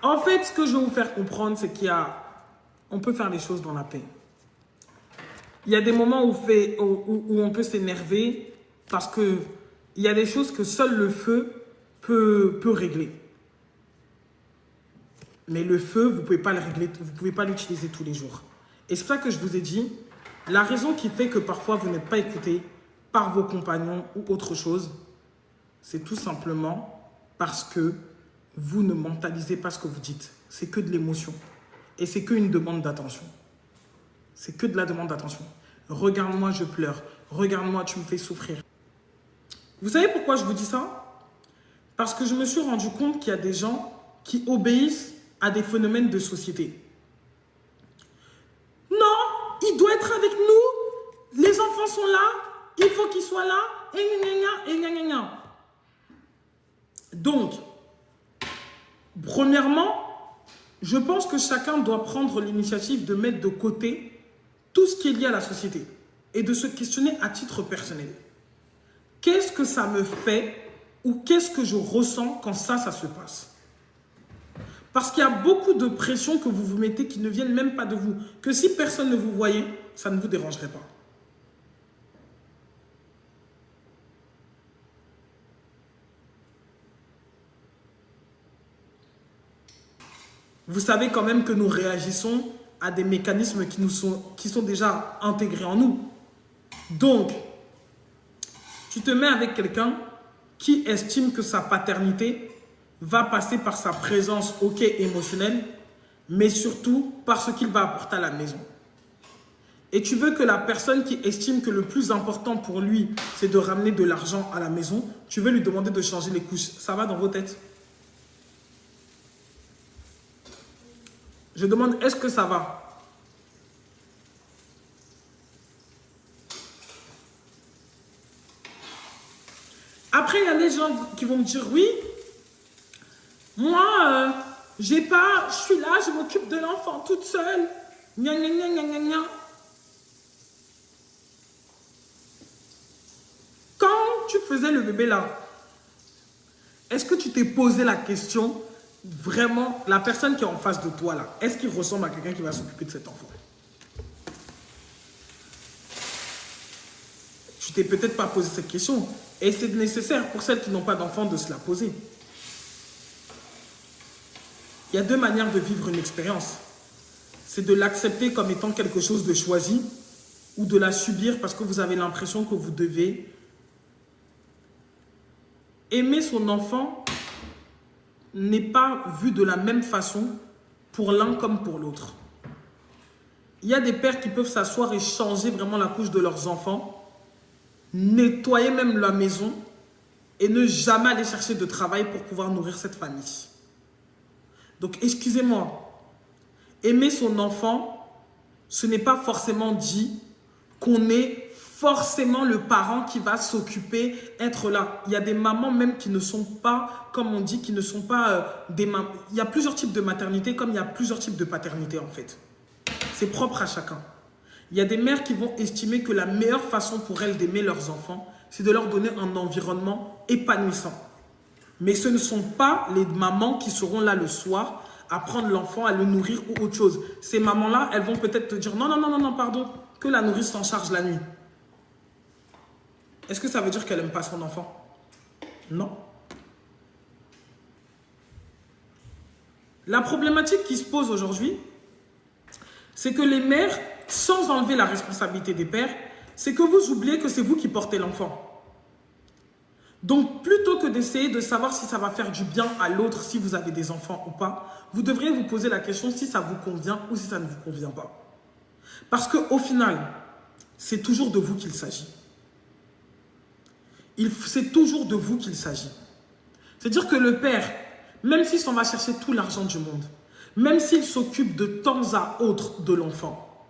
En fait, ce que je veux vous faire comprendre, c'est on peut faire les choses dans la paix. Il y a des moments où on peut s'énerver parce que il y a des choses que seul le feu peut régler. Mais le feu, vous ne pouvez pas le régler, vous ne pouvez pas l'utiliser tous les jours. Et c'est pour ça que je vous ai dit, la raison qui fait que parfois vous n'êtes pas écouté par vos compagnons ou autre chose, c'est tout simplement parce que vous ne mentalisez pas ce que vous dites. C'est que de l'émotion. Et c'est qu'une demande d'attention. C'est que de la demande d'attention. Regarde-moi, je pleure. Regarde-moi, tu me fais souffrir. Vous savez pourquoi je vous dis ça? Parce que je me suis rendu compte qu'il y a des gens qui obéissent à des phénomènes de société. Non, il doit être avec nous. Les enfants sont là. Il faut qu'ils soient là. Et gna gna gna. Donc, premièrement, je pense que chacun doit prendre l'initiative de mettre de côté tout ce qui est lié à la société et de se questionner à titre personnel. Qu'est-ce que ça me fait ou qu'est-ce que je ressens quand ça se passe? Parce qu'il y a beaucoup de pression que vous vous mettez qui ne viennent même pas de vous. Que si personne ne vous voyait, ça ne vous dérangerait pas. Vous savez quand même que nous réagissons à des mécanismes qui sont déjà intégrés en nous. Donc, tu te mets avec quelqu'un qui estime que sa paternité va passer par sa présence, ok, émotionnelle, mais surtout par ce qu'il va apporter à la maison. Et tu veux que la personne qui estime que le plus important pour lui, c'est de ramener de l'argent à la maison, tu veux lui demander de changer les couches. Ça va dans vos têtes? Je demande, est-ce que ça va? Après, il y a des gens qui vont me dire, oui, moi, j'ai pas, je suis là, je m'occupe de l'enfant toute seule. Gna gna gna gna gna gna. Quand tu faisais le bébé là, est-ce que tu t'es posé la question, vraiment, la personne qui est en face de toi là, est-ce qu'il ressemble à quelqu'un qui va s'occuper de cet enfant? Tu t'es peut-être pas posé cette question. Et c'est nécessaire pour celles qui n'ont pas d'enfant de se la poser. Il y a deux manières de vivre une expérience. C'est de l'accepter comme étant quelque chose de choisi ou de la subir parce que vous avez l'impression que vous devez. Aimer son enfant n'est pas vu de la même façon pour l'un comme pour l'autre. Il y a des pères qui peuvent s'asseoir et changer vraiment la couche de leurs enfants, nettoyer même la maison et ne jamais aller chercher de travail pour pouvoir nourrir cette famille. Donc, excusez-moi, aimer son enfant, ce n'est pas forcément dit qu'on est forcément le parent qui va s'occuper, être là. Il y a des mamans même qui ne sont pas, comme on dit, qui ne sont pas des mamans. Il y a plusieurs types de maternité comme il y a plusieurs types de paternité en fait. C'est propre à chacun. Il y a des mères qui vont estimer que la meilleure façon pour elles d'aimer leurs enfants, c'est de leur donner un environnement épanouissant. Mais ce ne sont pas les mamans qui seront là le soir à prendre l'enfant, à le nourrir ou autre chose. Ces mamans-là, elles vont peut-être te dire non, pardon, que la nourrice s'en charge la nuit. Est-ce que ça veut dire qu'elle n'aime pas son enfant? Non. La problématique qui se pose aujourd'hui, c'est que les mères, sans enlever la responsabilité des pères, c'est que vous oubliez que c'est vous qui portez l'enfant. Donc, plutôt que d'essayer de savoir si ça va faire du bien à l'autre, si vous avez des enfants ou pas, vous devriez vous poser la question si ça vous convient ou si ça ne vous convient pas. Parce qu'au final, c'est toujours de vous qu'il s'agit. C'est toujours de vous qu'il s'agit. C'est-à-dire que le père, même s'il s'en va chercher tout l'argent du monde, même s'il s'occupe de temps à autre de l'enfant,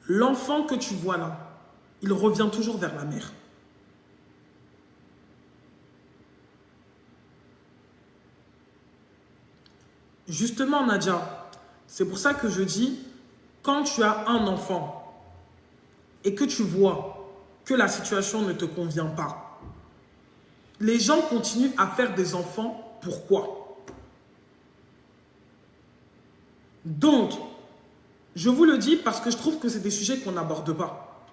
l'enfant que tu vois là, il revient toujours vers la mère. Justement, Nadia, c'est pour ça que je dis, quand tu as un enfant et que tu vois que la situation ne te convient pas, les gens continuent à faire des enfants. Pourquoi? Donc, je vous le dis parce que je trouve que c'est des sujets qu'on n'aborde pas.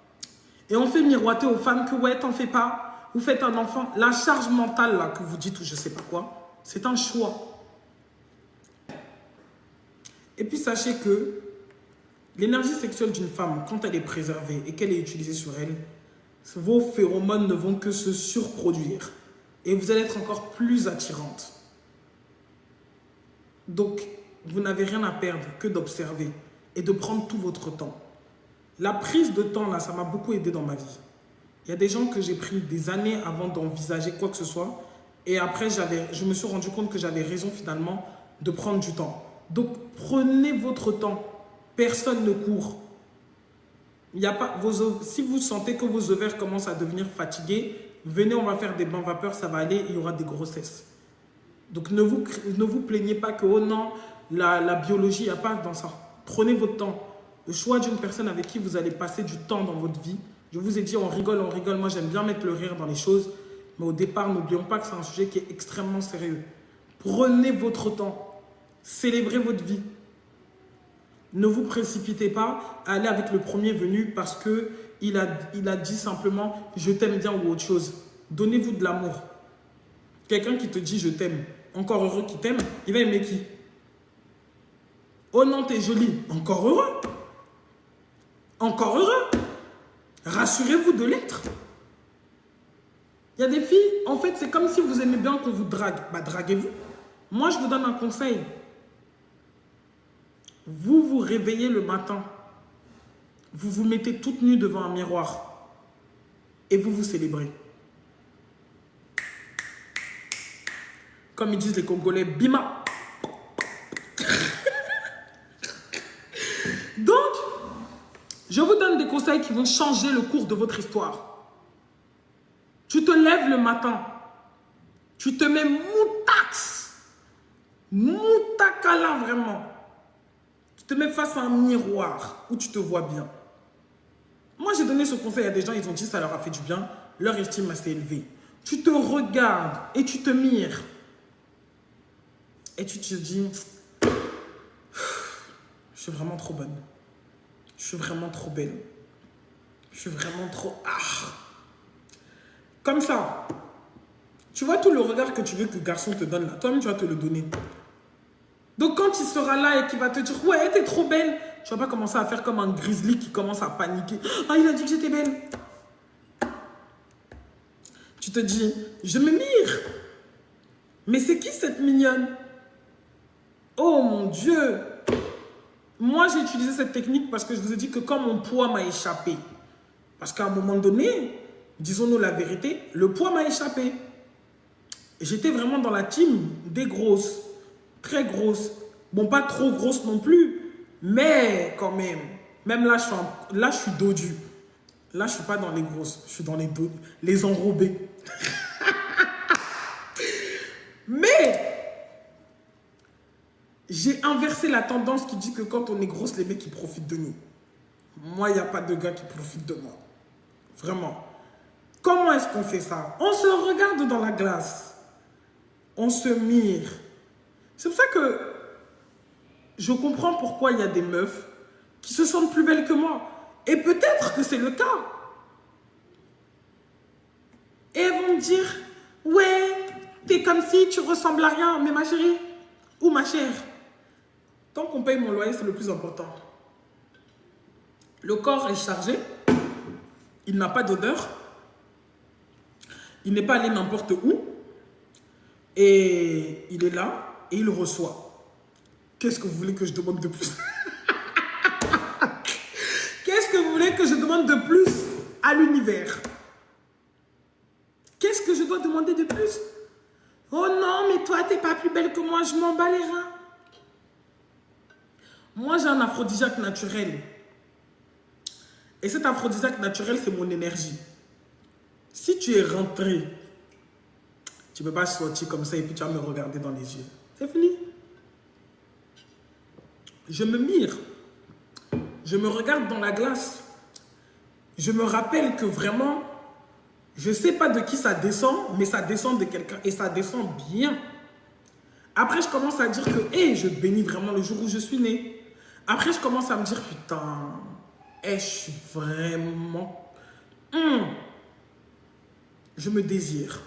Et on fait miroiter aux femmes que ouais, t'en fais pas, vous faites un enfant. La charge mentale là que vous dites ou je sais pas quoi, c'est un choix. Et puis sachez que l'énergie sexuelle d'une femme, quand elle est préservée et qu'elle est utilisée sur elle, vos phéromones ne vont que se surproduire. Et vous allez être encore plus attirante. Donc, vous n'avez rien à perdre que d'observer et de prendre tout votre temps. La prise de temps, là, ça m'a beaucoup aidé dans ma vie. Il y a des gens que j'ai pris des années avant d'envisager quoi que ce soit. Et après, je me suis rendu compte que j'avais raison finalement de prendre du temps. Donc, prenez votre temps. Personne ne court. Il y a pas, si vous sentez que vos ovaires commencent à devenir fatigués, venez, on va faire des bains vapeur, ça va aller, il y aura des grossesses. Donc, ne vous plaignez pas que, oh non, la biologie, il n'y a pas dans ça. Prenez votre temps. Le choix d'une personne avec qui vous allez passer du temps dans votre vie. Je vous ai dit, on rigole, on rigole. Moi, j'aime bien mettre le rire dans les choses. Mais au départ, n'oublions pas que c'est un sujet qui est extrêmement sérieux. Prenez votre temps. Célébrez votre vie. Ne vous précipitez pas à aller avec le premier venu parce qu'il a dit simplement « je t'aime bien » ou autre chose. Donnez-vous de l'amour. Quelqu'un qui te dit « je t'aime », encore heureux qu'il t'aime, il va aimer qui? Oh non, t'es jolie. Encore heureux. Encore heureux. Rassurez-vous de l'être. Il y a des filles, en fait, c'est comme si vous aimez bien qu'on vous drague. Bah, draguez-vous. Moi, je vous donne un conseil. Vous vous réveillez le matin. Vous vous mettez toute nue devant un miroir. Et vous vous célébrez. Comme ils disent les Congolais, bima. Donc, je vous donne des conseils qui vont changer le cours de votre histoire. Tu te lèves le matin. Tu te mets moutax. Moutakala vraiment. Tu te mets face à un miroir où tu te vois bien. Moi, j'ai donné ce conseil à des gens, ils ont dit que ça leur a fait du bien. Leur estime s'est élevée. Tu te regardes et tu te mires. Et tu te dis, je suis vraiment trop bonne. Je suis vraiment trop belle. Je suis vraiment trop... Ah. Comme ça. Tu vois tout le regard que tu veux que le garçon te donne là. Toi-même, tu vas te le donner. Donc, quand il sera là et qu'il va te dire, ouais, t'es trop belle, tu vas pas commencer à faire comme un grizzly qui commence à paniquer. Ah, il a dit que j'étais belle. Tu te dis, je me mire. Mais c'est qui cette mignonne? Oh mon Dieu! Moi, j'ai utilisé cette technique parce que je vous ai dit que quand mon poids m'a échappé, parce qu'à un moment donné, disons-nous la vérité, le poids m'a échappé. J'étais vraiment dans la team des grosses, très grosses. Bon, pas trop grosses non plus, mais quand même. Même là, je suis dodu. Là, je ne suis pas dans les grosses, je suis dans les enrobées. Mais j'ai inversé la tendance qui dit que quand on est grosse, les mecs, ils profitent de nous. Moi, il n'y a pas de gars qui profitent de moi. Vraiment. Comment est-ce qu'on fait ça? On se regarde dans la glace. On se mire. C'est pour ça que je comprends pourquoi il y a des meufs qui se sentent plus belles que moi. Et peut-être que c'est le cas. Et elles vont me dire, ouais, t'es comme si tu ressembles à rien. Mais ma chérie, ou ma chère, tant qu'on paye mon loyer, c'est le plus important. Le corps est chargé. Il n'a pas d'odeur. Il n'est pas allé n'importe où. Et il est là et il reçoit. Qu'est-ce que vous voulez que je demande de plus? Qu'est-ce que vous voulez que je demande de plus à l'univers? Qu'est-ce que je dois demander de plus? Oh non, mais toi, t'es pas plus belle que moi, je m'en bats les reins. Moi, j'ai un aphrodisiaque naturel. Et cet aphrodisiaque naturel, c'est mon énergie. Si tu es rentré, tu ne peux pas sortir comme ça et puis tu vas me regarder dans les yeux. C'est fini. Je me mire. Je me regarde dans la glace. Je me rappelle que vraiment, je ne sais pas de qui ça descend, mais ça descend de quelqu'un et ça descend bien. Après, je commence à dire que, hey, je bénis vraiment le jour où je suis né. Après, je commence à me dire, putain, je suis vraiment... Je me désire.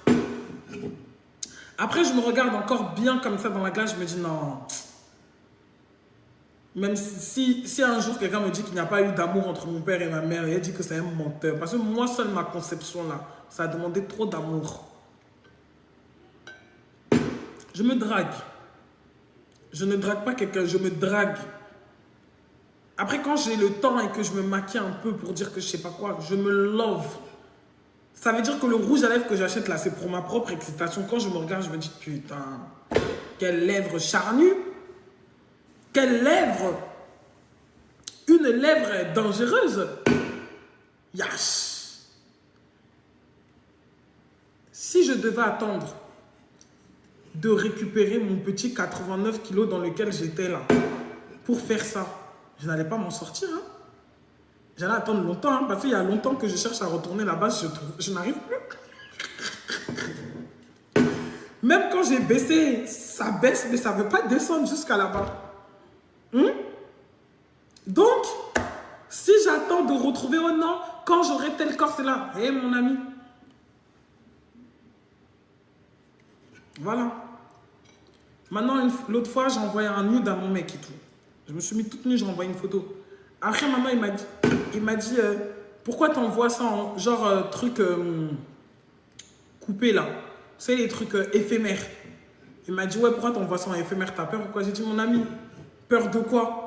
Après, je me regarde encore bien comme ça dans la glace, je me dis, non. Même si un jour, quelqu'un me dit qu'il n'y a pas eu d'amour entre mon père et ma mère, il dit que c'est un menteur. Parce que moi, seule ma conception, là, ça a demandé trop d'amour. Je me drague. Je ne drague pas quelqu'un, je me drague. Après, quand j'ai le temps et que je me maquille un peu pour dire que je sais pas quoi, je me love. Ça veut dire que le rouge à lèvres que j'achète là, c'est pour ma propre excitation. Quand je me regarde, je me dis, putain, quelle lèvre charnue. Quelle lèvre. Une lèvre dangereuse. Yash. Si je devais attendre de récupérer mon petit 89 kilos dans lequel j'étais là, pour faire ça, je n'allais pas m'en sortir. Hein. J'allais attendre longtemps, hein, parce qu'il y a longtemps que je cherche à retourner là-bas, je n'arrive plus. Même quand j'ai baissé, ça baisse, mais ça ne veut pas descendre jusqu'à là-bas. Donc, si j'attends de retrouver, oh non, quand j'aurai tel corps, c'est là. Hé, mon ami. Voilà. Maintenant, l'autre fois, j'ai envoyé un nude à mon mec et tout. Je me suis mis toute nue, j'ai envoyé une photo. Après, maman, il m'a dit, pourquoi t'envoies ça en genre truc coupé là? C'est les trucs éphémères. Il m'a dit, ouais, pourquoi t'envoies ça en éphémère? T'as peur ou quoi? J'ai dit, mon ami, peur de quoi?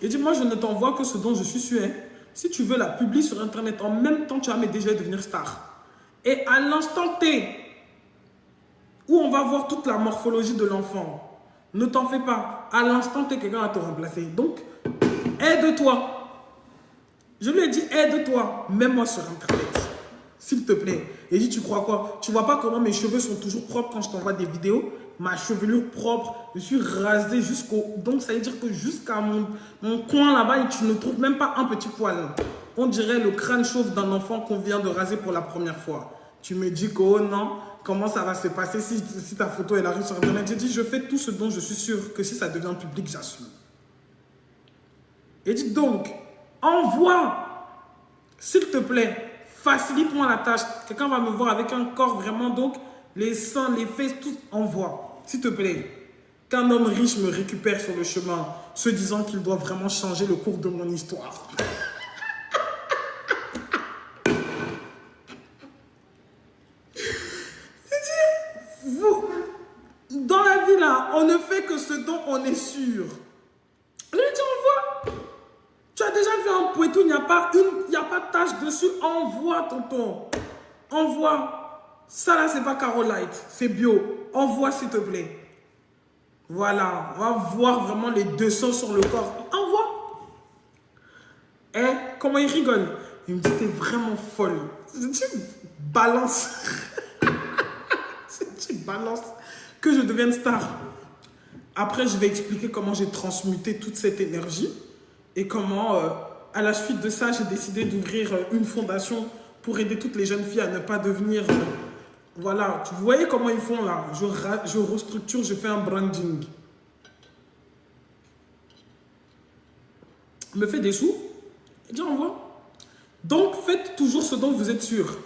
Il dit, moi, je ne t'envoie que ce dont je suis sûr. Hein. Si tu veux la publier sur Internet, en même temps, tu vas m'aider, je vais devenir star. Et à l'instant T, où on va voir toute la morphologie de l'enfant, ne t'en fais pas. À l'instant T, quelqu'un va te remplacer. Donc, aide-toi. Je lui ai dit, aide-toi. Mets-moi sur Internet. S'il te plaît. Et dit, tu crois quoi? Tu vois pas comment mes cheveux sont toujours propres quand je t'envoie des vidéos? Ma chevelure propre. Je suis rasé jusqu'au... Donc, ça veut dire que jusqu'à mon coin là-bas, tu ne trouves même pas un petit poil. On dirait le crâne chauve d'un enfant qu'on vient de raser pour la première fois. Tu me dis que, oh non, comment ça va se passer si ta photo elle arrive sur Internet? J'ai dit, je fais tout ce dont je suis sûr que si ça devient public, j'assume. Et dit donc, envoie, s'il te plaît, facilite-moi la tâche. Quelqu'un va me voir avec un corps vraiment, donc les seins, les fesses, tout, envoie, s'il te plaît. Qu'un homme riche me récupère sur le chemin, se disant qu'il doit vraiment changer le cours de mon histoire. Vous, dans la vie là, on ne fait que ce dont on est sûr. Lui dit envoie. Tu as déjà vu un poitou, il n'y a pas de tache dessus. Envoie, tonton. Envoie. Ça là, c'est pas Carolite, c'est bio. Envoie, s'il te plaît. Voilà, on va voir vraiment les 200 sur le corps. Envoie. Eh, comment il rigole? Il me dit, t'es vraiment folle. Je dis, balance. Tu balances que je devienne star. Après, je vais expliquer comment j'ai transmuté toute cette énergie et comment, à la suite de ça, j'ai décidé d'ouvrir une fondation pour aider toutes les jeunes filles à ne pas devenir... voilà, vous voyez comment ils font là? Je restructure, je fais un branding. Me fait des sous et dit on voit. Donc, faites toujours ce dont vous êtes sûr.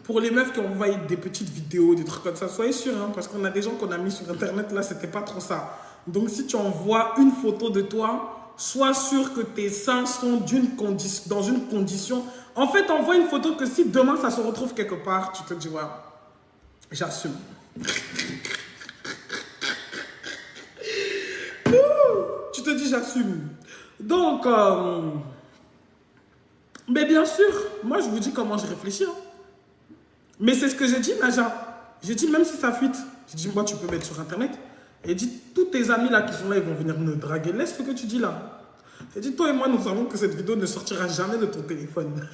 Pour les meufs qui ont envoyé des petites vidéos, des trucs comme ça, soyez sûrs, hein, parce qu'on a des gens qu'on a mis sur Internet, là, c'était pas trop ça. Donc, si tu envoies une photo de toi, sois sûr que tes seins sont dans une condition. En fait, envoie une photo que si demain, ça se retrouve quelque part, tu te dis, ouais, j'assume. Tu te dis, j'assume. Donc, mais bien sûr, moi, je vous dis comment je réfléchis, hein. Mais c'est ce que j'ai dit, Naja. J'ai dit, même si ça fuite, j'ai dit, moi, tu peux mettre sur Internet. Et dit, tous tes amis là qui sont là, ils vont venir me draguer. Laisse ce que tu dis là. J'ai dit, toi et moi, nous savons que cette vidéo ne sortira jamais de ton téléphone.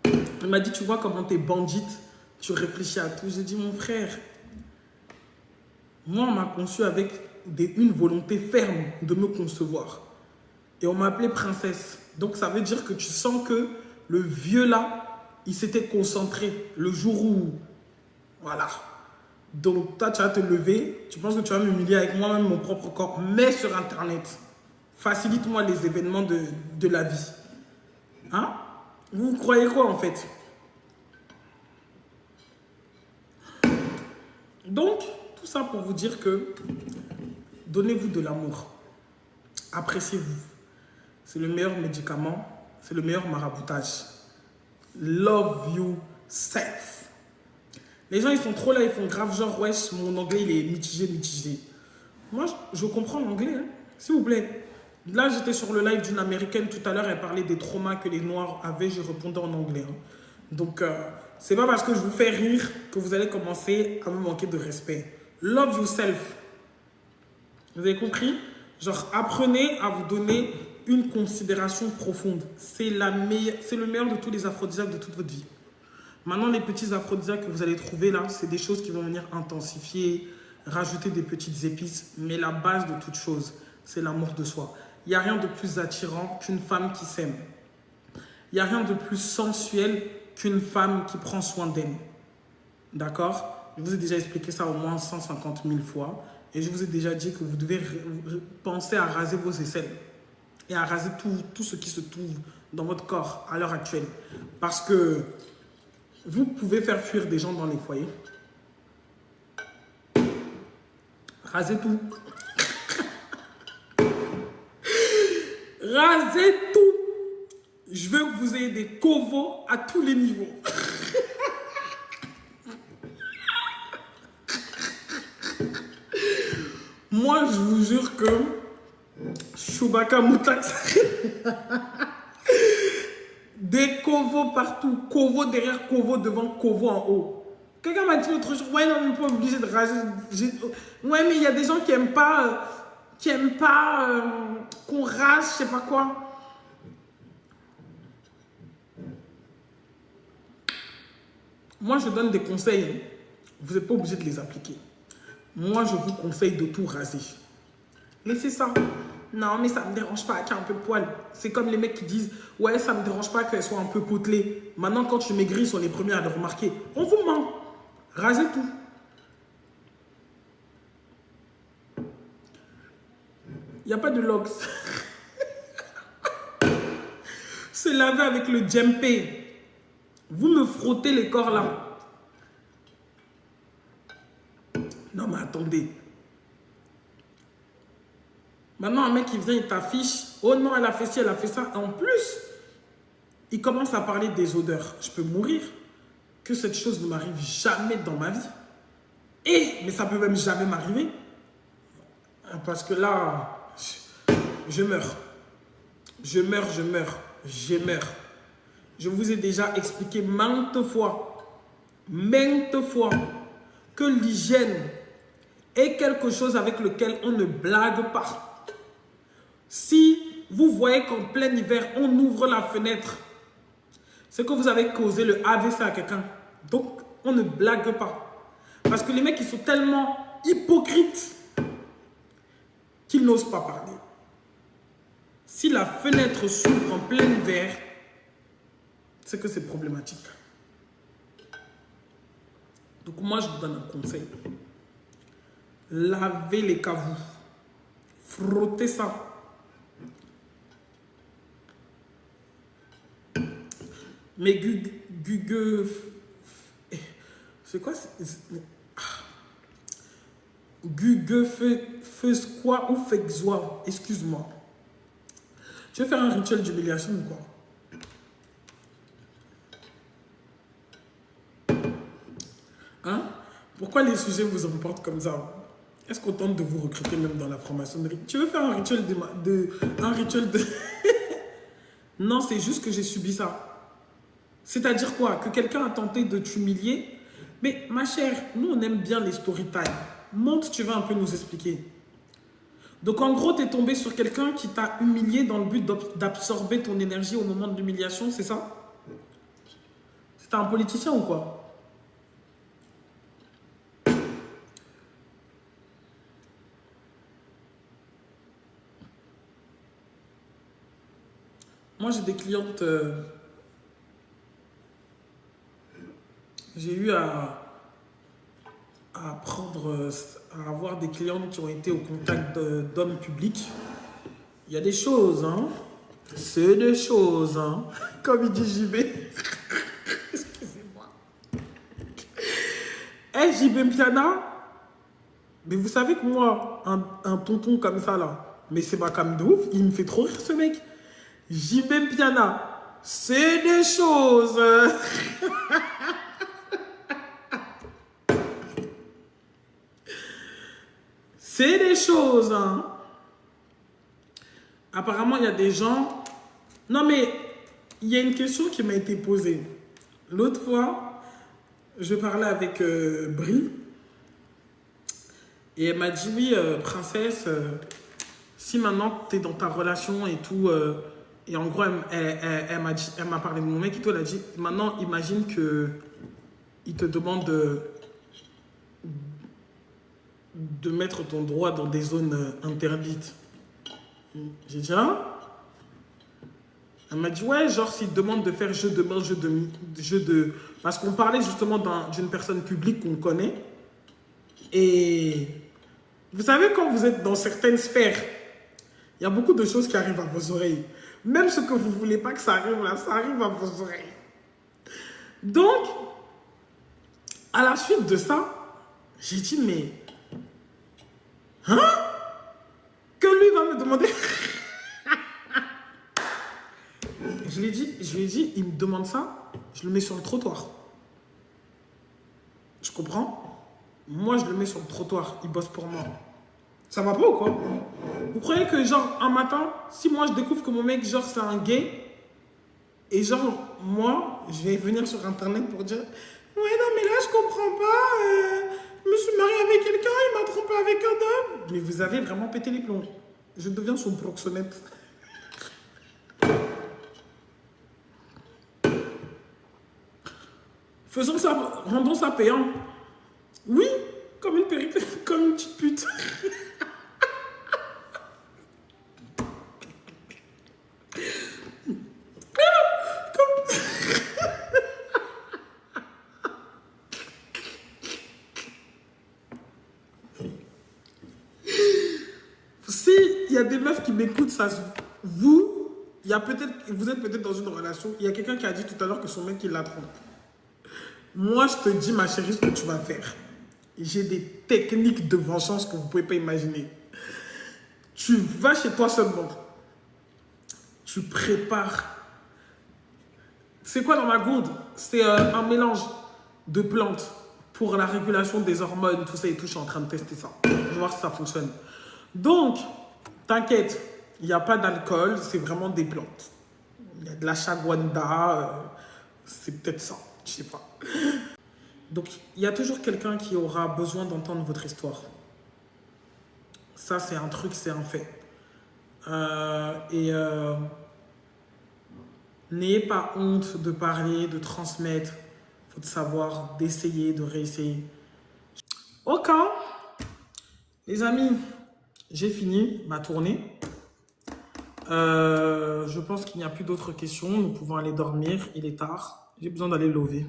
Il m'a dit, tu vois comment t'es bandite, tu réfléchis à tout. J'ai dit, mon frère, moi, on m'a conçu avec une volonté ferme de me concevoir. Et on m'a appelée princesse. Donc, ça veut dire que tu sens que le vieux là, il s'était concentré le jour où, voilà, Donc, toi, tu vas te lever, tu penses que tu vas m'humilier avec moi-même, mon propre corps, mais sur Internet. Facilite-moi les événements de la vie. Hein? Vous croyez quoi, en fait? Donc, tout ça pour vous dire que donnez-vous de l'amour. Appréciez-vous. C'est le meilleur médicament, c'est le meilleur maraboutage. Love yourself. Les gens, ils sont trop là, ils font grave genre, wesh, mon anglais, il est mitigé, mitigé. Moi, je comprends l'anglais, hein. S'il vous plaît. Là, j'étais sur le live d'une américaine tout à l'heure, elle parlait des traumas que les Noirs avaient, je répondais en anglais. Hein. Donc, c'est pas parce que je vous fais rire que vous allez commencer à me manquer de respect. Love yourself. Vous avez compris? Genre, apprenez à vous donner une considération profonde. C'est le meilleur de tous les aphrodisiaques de toute votre vie. Maintenant, les petits aphrodisiaques que vous allez trouver là, c'est des choses qui vont venir intensifier, rajouter des petites épices. Mais la base de toute chose, c'est l'amour de soi. Il n'y a rien de plus attirant qu'une femme qui s'aime. Il n'y a rien de plus sensuel qu'une femme qui prend soin d'elle. D'accord? Je vous ai déjà expliqué ça au moins 150 000 fois. Et je vous ai déjà dit que vous devez penser à raser vos aisselles. Et à raser tout ce qui se trouve dans votre corps à l'heure actuelle. Parce que vous pouvez faire fuir des gens dans les foyers. Rasez tout. Rasez tout. Je veux que vous ayez des covos à tous les niveaux. Moi, je vous jure que Chewbacca Moutax, des covos partout. Covo derrière covo, devant covo en haut. Quelqu'un m'a dit l'autre jour, ouais, non, on n'est pas obligé de raser. Ouais, mais il y a des gens qui n'aiment pas, qu'on rase, je sais pas quoi. Moi, je donne des conseils. Vous n'êtes pas obligé de les appliquer. Moi, je vous conseille de tout raser. Laissez ça. Non, mais ça ne me dérange pas qu'il y ait un peu de poil. C'est comme les mecs qui disent, ouais, ça ne me dérange pas qu'elle soit un peu potelée. Maintenant, quand tu maigris, ils sont les premiers à le remarquer. On vous ment. Rasez tout. Il n'y a pas de logs. Se laver avec le djempé. Vous me frottez les corps là. Non, mais attendez. Maintenant, un mec qui vient, il t'affiche. Oh non, elle a fait ci, elle a fait ça. En plus, il commence à parler des odeurs. Je peux mourir. Que cette chose ne m'arrive jamais dans ma vie. Mais ça peut même jamais m'arriver. Parce que là, je meurs. Je meurs. Je vous ai déjà expliqué maintes fois que l'hygiène est quelque chose avec lequel on ne blague pas. Si vous voyez qu'en plein hiver, on ouvre la fenêtre, c'est que vous avez causé le AVC à quelqu'un. Donc, on ne blague pas. Parce que les mecs, ils sont tellement hypocrites qu'ils n'osent pas parler. Si la fenêtre s'ouvre en plein hiver, c'est que c'est problématique. Donc, moi, je vous donne un conseil. Lavez les caveaux. Frottez ça. Mais c'est quoi? Fais quoi ou fais quoi? Excuse-moi. Tu veux faire un rituel d'humiliation ou quoi? Hein? Pourquoi les sujets vous emportent comme ça? Est-ce qu'on tente de vous recruter même dans la franc-maçonnerie? Tu veux faire un rituel de... Non, c'est juste que j'ai subi ça. C'est-à-dire quoi? Que quelqu'un a tenté de t'humilier? Mais ma chère, nous on aime bien les story time. Monte, tu vas un peu nous expliquer. Donc en gros, tu es tombé sur quelqu'un qui t'a humilié dans le but d'absorber ton énergie au moment de l'humiliation, c'est ça? C'était un politicien ou quoi? Moi, j'ai des clientes... j'ai eu à à prendre, à avoir des clients qui ont été au contact d'hommes publics, il y a des choses, hein. C'est des choses, hein. Comme il dit JB. Excusez-moi. Eh, JB Piana, mais vous savez que moi, un tonton comme ça, là, mais c'est ma cam de ouf, il me fait trop rire, ce mec. JB Piana, c'est des choses. C'est des choses, hein. Apparemment, il y a des gens... Non, mais il y a une question qui m'a été posée. L'autre fois, je parlais avec Brie. Et elle m'a dit, oui, princesse, si maintenant tu es dans ta relation et tout... et en gros, elle m'a parlé de mon mec et tout. Elle a dit, maintenant, imagine qu'il te demande de mettre ton droit dans des zones interdites. J'ai dit, hein? Elle m'a dit, ouais, genre, s'il te demande de faire jeu de main, jeu de... Parce qu'on parlait justement d'une personne publique qu'on connaît. Et vous savez, quand vous êtes dans certaines sphères, il y a beaucoup de choses qui arrivent à vos oreilles. Même ce que vous ne voulez pas que ça arrive là, ça arrive à vos oreilles. Donc, à la suite de ça, j'ai dit, mais... Hein? Que lui va me demander... Je lui ai dit, il me demande ça, je le mets sur le trottoir. Je comprends? Moi, je le mets sur le trottoir, il bosse pour moi. Ça va pas ou quoi? Vous croyez que genre, un matin, si moi je découvre que mon mec, genre, c'est un gay, et genre, moi, je vais venir sur Internet pour dire, ouais, non, mais là, je comprends pas, je me suis marié avec quelqu'un, il m'a trompé avec un homme. Mais vous avez vraiment pété les plombs. Je deviens son proxénète. Faisons ça, rendons ça payant. Oui, comme une périple, comme une petite pute. Si il y a des meufs qui m'écoutent, ça, vous êtes peut-être dans une relation. Il y a quelqu'un qui a dit tout à l'heure que son mec il la trompe. Moi, je te dis, ma chérie, ce que tu vas faire. J'ai des techniques de vengeance que vous ne pouvez pas imaginer. Tu vas chez toi seulement. Tu prépares. C'est quoi dans ma gourde? C'est un mélange de plantes pour la régulation des hormones, tout ça et tout. Je suis en train de tester ça. Je vais voir si ça fonctionne. Donc, t'inquiète, il n'y a pas d'alcool, c'est vraiment des plantes. Il y a de la shagwanda, c'est peut-être ça, je sais pas. Donc, il y a toujours quelqu'un qui aura besoin d'entendre votre histoire. Ça, c'est un truc, c'est un fait. N'ayez pas honte de parler, de transmettre votre savoir, d'essayer, de réessayer. Ok, les amis, j'ai fini ma tournée. Je pense qu'il n'y a plus d'autres questions. Nous pouvons aller dormir. Il est tard. J'ai besoin d'aller lever.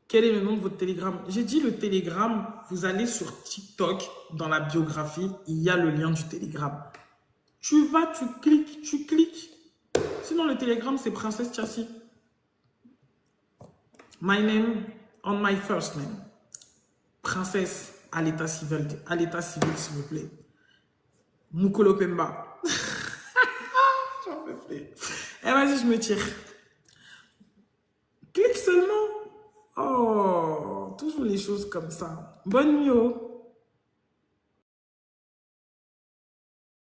Quel est le nom de votre Telegram? J'ai dit le Telegram. Vous allez sur TikTok. Dans la biographie, il y a le lien du Telegram. Tu vas, tu cliques. Sinon, le Telegram, c'est Princesse Chassis. My name on my first name. Princesse à l'état civil, s'il vous plaît. Mukolo Pemba. J'en peux plus. Eh, vas-y, je me tire. Clique seulement. Oh, toujours les choses comme ça. Bonne nuit.